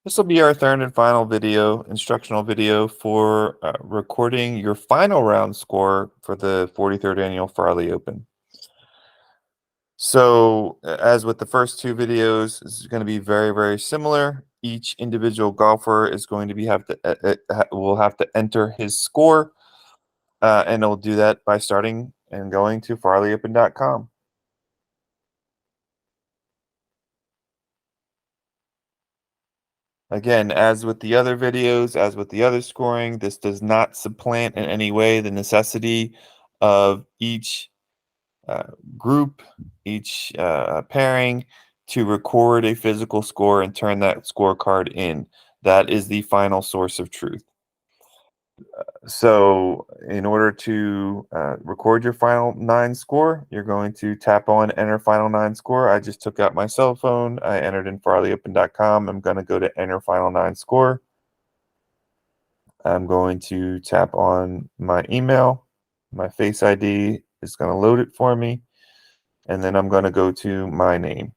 This will be our third and final instructional video for recording your final round score for the 43rd annual Farley Open. So, as with the first two videos, this is going to be very, very similar. Each individual golfer is going to will have to enter his score, and it'll do that by starting and going to farleyopen.com. Again, as with the other videos, as with the other scoring, this does not supplant in any way the necessity of each uh, group, each pairing to record a physical score and turn that scorecard in. That is the final source of truth. So, in order to record your final nine score, you're going to tap on enter final nine score. I just took out my cell phone. I entered in farleyopen.com. I'm going to go to enter final nine score. I'm going to tap on my email. My Face ID is going to load it for me. And then I'm going to go to my name.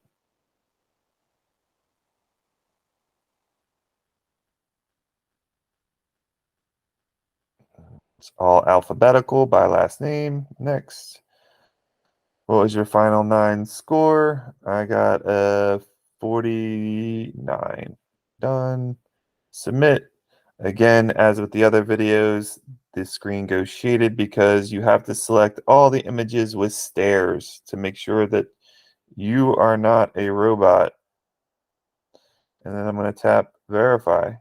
It's all alphabetical by last name. Next. What was your final nine score? I got a 49. Done. Submit. Again, as with the other videos, this screen goes shaded because you have to select all the images with stairs to make sure that you are not a robot. And then I'm going to tap verify.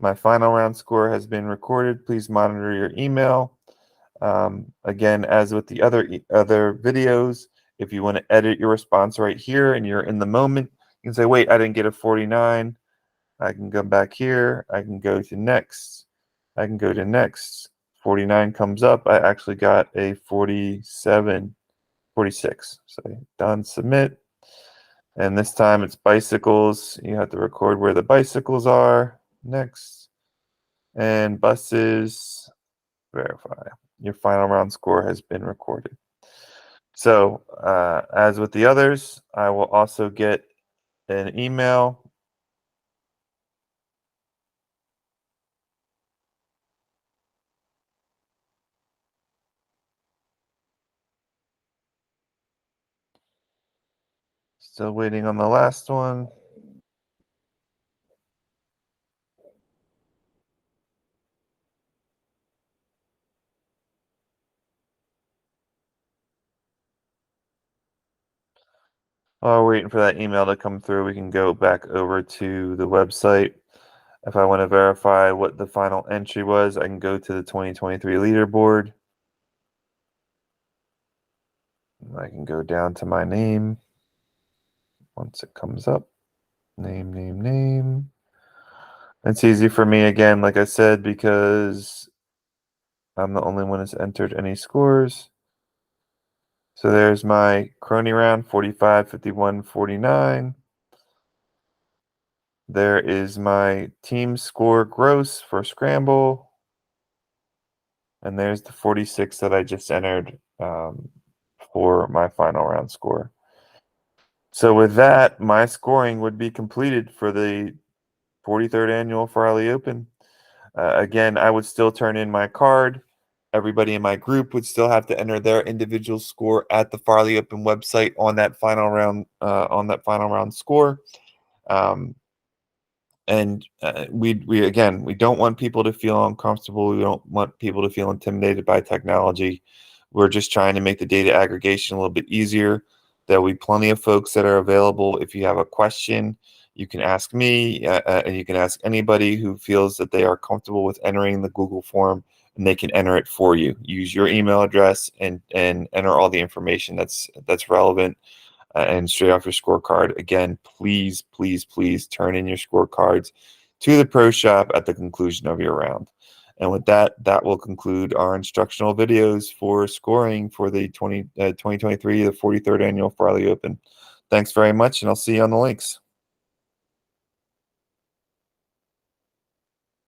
My final round score has been recorded. Please monitor your email. Again, as with the other videos, if you want to edit your response right here and you're in the moment, you can say, wait, I didn't get a 49. I can go back here. I can go to next. I can go to next. 49 comes up. I actually got a 47, 46. So done, submit. And this time it's bicycles. You have to record where the bicycles are. Next. And buses. Verify. Your final round score has been recorded. So, as with the others, I will also get an email. Still waiting on the last one. While we're waiting for that email to come through, we can go back over to the website. If I want to verify what the final entry was, I can go to the 2023 leaderboard. I can go down to my name. Once it comes up, name. It's easy for me again, like I said, because I'm the only one that's entered any scores. So there's my crony round, 45, 51, 49. There is my team score gross for scramble. And there's the 46 that I just entered for my final round score. So with that, my scoring would be completed for the 43rd annual Farley Open. Again, I would still turn in my card. Everybody in my group would still have to enter their individual score at the Farley Open website on that final round score. And we don't want people to feel uncomfortable. We don't want people to feel intimidated by technology. We're just trying to make the data aggregation a little bit easier. There'll be plenty of folks that are available. If you have a question, you can ask me, and you can ask anybody who feels that they are comfortable with entering the Google form, and they can enter it for you. Use your email address and enter all the information that's relevant. And straight off your scorecard. Again, please turn in your scorecards to the pro shop at the conclusion of your round. And with that, that will conclude our instructional videos for scoring for the 2023, the 43rd annual Farley Open. Thanks very much, and I'll see you on the links.